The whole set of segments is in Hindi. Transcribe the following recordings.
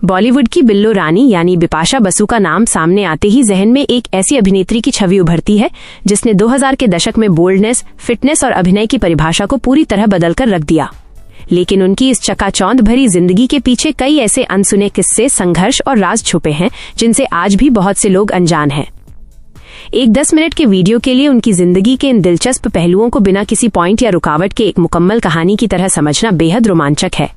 बॉलीवुड की बिल्लो रानी यानी बिपाशा बसु का नाम सामने आते ही जहन में एक ऐसी अभिनेत्री की छवि उभरती है जिसने 2000 के दशक में बोल्डनेस, फिटनेस और अभिनय की परिभाषा को पूरी तरह बदलकर रख दिया। लेकिन उनकी इस चकाचौंध भरी जिंदगी के पीछे कई ऐसे अनसुने किस्से, संघर्ष और राज छुपे हैं जिनसे आज भी बहुत से लोग अनजान हैं। एक 10 मिनट के वीडियो के लिए उनकी जिंदगी के इन दिलचस्प पहलुओं को बिना किसी पॉइंट या रुकावट के एक मुकम्मल कहानी की तरह समझना बेहद रोमांचक है।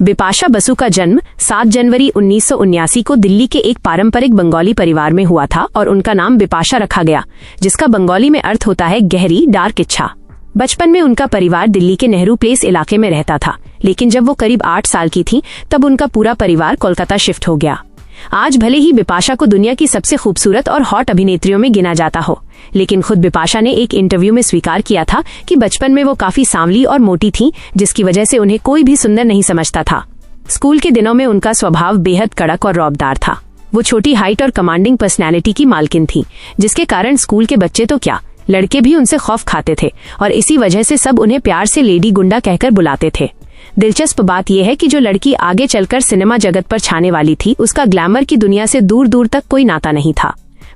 बिपाशा बसु का जन्म 7 जनवरी 1979 को दिल्ली के एक पारंपरिक बंगाली परिवार में हुआ था और उनका नाम बिपाशा रखा गया, जिसका बंगाली में अर्थ होता है गहरी, डार्क इच्छा। बचपन में उनका परिवार दिल्ली के नेहरू प्लेस इलाके में रहता था, लेकिन जब वो करीब 8 साल की थीं, तब उनका पूरा परिवार कोलकाता शिफ्ट हो गया। आज भले ही बिपाशा को दुनिया की सबसे खूबसूरत और हॉट अभिनेत्रियों में गिना जाता हो, लेकिन खुद बिपाशा ने एक इंटरव्यू में स्वीकार किया था कि बचपन में वो काफी सांवली और मोटी थीं, जिसकी वजह से उन्हें कोई भी सुंदर नहीं समझता था। स्कूल के दिनों में उनका स्वभाव बेहद कड़क और रौबदार था। वो छोटी हाइट और कमांडिंग पर्सनैलिटी की मालकिन थी, जिसके कारण स्कूल के बच्चे तो क्या, लड़के भी उनसे खौफ खाते थे और इसी वजह से सब उन्हें प्यार से लेडी गुंडा कहकर बुलाते थे। दिलचस्प बात यह है कि जो लड़की आगे चलकर सिनेमा जगत पर छाने वाली थी, उसका ग्लैमर की दुनिया से दूर दूर तक कोई नाता नहीं था।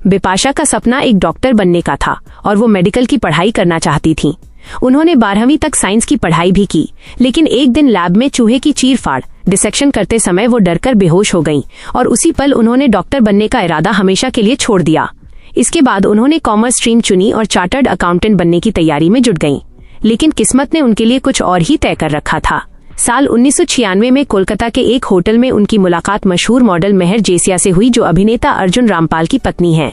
बिपाशा का सपना एक डॉक्टर बनने का था और वो मेडिकल की पढ़ाई करना चाहती थीं। उन्होंने 12वीं तक साइंस की पढ़ाई भी की, लेकिन एक दिन लैब में चूहे की चीरफाड़, डिसेक्शन करते समय वो डरकर बेहोश हो गईं और उसी पल उन्होंने डॉक्टर बनने का इरादा हमेशा के लिए छोड़ दिया। इसके बाद उन्होंने कॉमर्स स्ट्रीम चुनी और चार्टर्ड अकाउंटेंट बनने की तैयारी में जुट गईं। लेकिन किस्मत ने उनके लिए कुछ और ही तय कर रखा था। साल 1996 में कोलकाता के एक होटल में उनकी मुलाकात मशहूर मॉडल मेहर जेसिया से हुई, जो अभिनेता अर्जुन रामपाल की पत्नी हैं।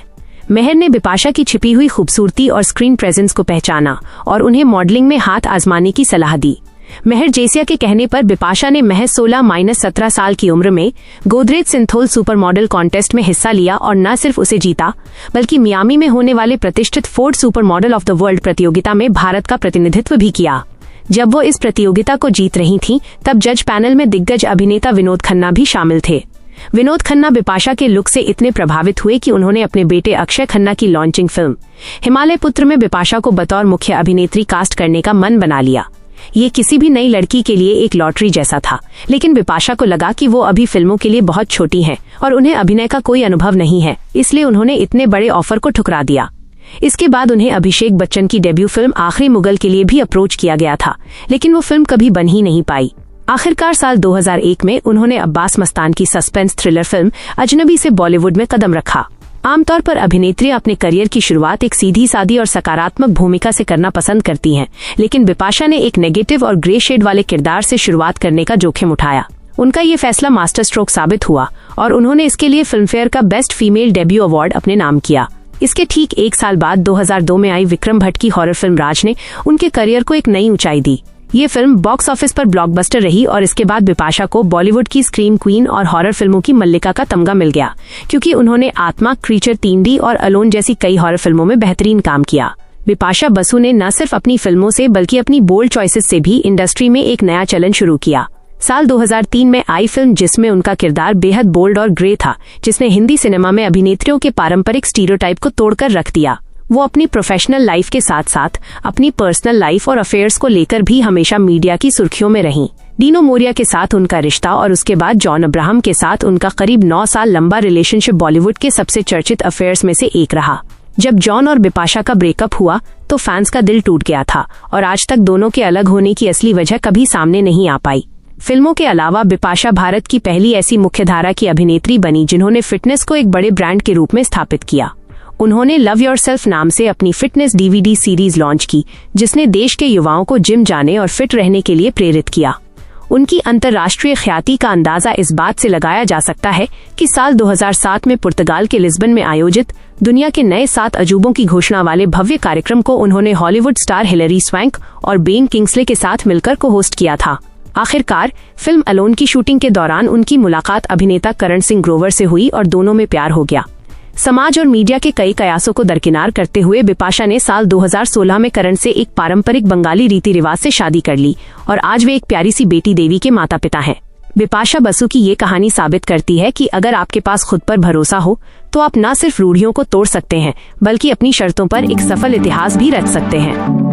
मेहर ने बिपाशा की छिपी हुई खूबसूरती और स्क्रीन प्रेजेंस को पहचाना और उन्हें मॉडलिंग में हाथ आजमाने की सलाह दी। मेहर जेसिया के कहने पर बिपाशा ने महज 16-17 साल की उम्र में Godrej Cinthol super model contest में हिस्सा लिया और न सिर्फ उसे जीता, बल्कि मियामी में होने वाले प्रतिष्ठित Ford super model of the world प्रतियोगिता में भारत का प्रतिनिधित्व भी किया। जब वो इस प्रतियोगिता को जीत रही थीं, तब जज पैनल में दिग्गज अभिनेता विनोद खन्ना भी शामिल थे। विनोद खन्ना बिपाशा के लुक से इतने प्रभावित हुए कि उन्होंने अपने बेटे अक्षय खन्ना की लॉन्चिंग फिल्म हिमालय पुत्र में बिपाशा को बतौर मुख्य अभिनेत्री कास्ट करने का मन बना लिया। ये किसी भी नई लड़की के लिए एक लॉटरी जैसा था, लेकिन बिपाशा को लगा कि वो अभी फिल्मों के लिए बहुत छोटी हैं और उन्हें अभिनय का कोई अनुभव नहीं है, इसलिए उन्होंने इतने बड़े ऑफर को ठुकरा दिया। इसके बाद उन्हें अभिषेक बच्चन की डेब्यू फिल्म आखिरी मुगल के लिए भी अप्रोच किया गया था, लेकिन वो फिल्म कभी बन ही नहीं पाई। आखिरकार साल 2001 में उन्होंने अब्बास मस्तान की सस्पेंस थ्रिलर फिल्म अजनबी से बॉलीवुड में कदम रखा। आमतौर पर अभिनेत्रियां अपने करियर की शुरुआत एक सीधी सादी और सकारात्मक भूमिका से करना पसंद करती हैं, लेकिन बिपाशा ने एक नेगेटिव और ग्रे शेड वाले किरदार से शुरुआत करने का जोखिम उठाया। उनका ये फैसला मास्टर स्ट्रोक साबित हुआ और उन्होंने इसके लिए फिल्मफेयर का बेस्ट फीमेल डेब्यू अवार्ड अपने नाम किया। इसके ठीक 1 साल बाद 2002 में आई विक्रम भट्ट की हॉरर फिल्म राज ने उनके करियर को एक नई ऊंचाई दी। ये फिल्म बॉक्स ऑफिस पर ब्लॉकबस्टर रही और इसके बाद बिपाशा को बॉलीवुड की स्क्रीम क्वीन और हॉरर फिल्मों की मल्लिका का तमगा मिल गया, क्योंकि उन्होंने आत्मा, क्रीचर 3D और अलोन जैसी कई हॉरर फिल्मों में बेहतरीन काम किया। बिपाशा बसु ने न सिर्फ अपनी फिल्मों से बल्कि अपनी बोल्ड चॉइसेस से भी इंडस्ट्री में एक नया चलन शुरू किया। साल 2003 में आई फिल्म जिसमें उनका किरदार बेहद बोल्ड और ग्रे था, जिसने हिंदी सिनेमा में अभिनेत्रियों के पारंपरिक स्टीरियोटाइप को तोड़कर रख दिया। वो अपनी प्रोफेशनल लाइफ के साथ साथ अपनी पर्सनल लाइफ और अफेयर्स को लेकर भी हमेशा मीडिया की सुर्खियों में रहीं। डीनो मोरिया के साथ उनका रिश्ता और उसके बाद जॉन अब्राहम के साथ उनका करीब 9 साल लंबा रिलेशनशिप बॉलीवुड के सबसे चर्चित अफेयर्स में से एक रहा। जब जॉन और बिपाशा का ब्रेकअप हुआ तो फैंस का दिल टूट गया था और आज तक दोनों के अलग होने की असली वजह कभी सामने नहीं आ पाई। फिल्मों के अलावा बिपाशा भारत की पहली ऐसी मुख्यधारा की अभिनेत्री बनी जिन्होंने फिटनेस को एक बड़े ब्रांड के रूप में स्थापित किया। उन्होंने लव योरसेल्फ नाम से अपनी फिटनेस DVD सीरीज लॉन्च की, जिसने देश के युवाओं को जिम जाने और फिट रहने के लिए प्रेरित किया। उनकी अंतर्राष्ट्रीय ख्याति का अंदाजा इस बात से लगाया जा सकता है कि साल 2007 में पुर्तगाल के लिस्बन में आयोजित दुनिया के नए 7 अजूबों की घोषणा वाले भव्य कार्यक्रम को उन्होंने हॉलीवुड स्टार हिलेरी स्वैंक और बेन किंग्सले के साथ मिलकर को होस्ट किया था। आखिरकार फिल्म अलोन की शूटिंग के दौरान उनकी मुलाकात अभिनेता करण सिंह ग्रोवर से हुई और दोनों में प्यार हो गया। समाज और मीडिया के कई कयासों को दरकिनार करते हुए बिपाशा ने साल 2016 में करण से एक पारंपरिक बंगाली रीति रिवाज से शादी कर ली और आज वे एक प्यारी सी बेटी देवी के माता पिता हैं। बिपाशा बसु की ये कहानी साबित करती है कि अगर आपके पास खुद पर भरोसा हो तो आप न सिर्फ रूढ़ियों को तोड़ सकते हैं, बल्कि अपनी शर्तों पर एक सफल इतिहास भी रच सकते हैं।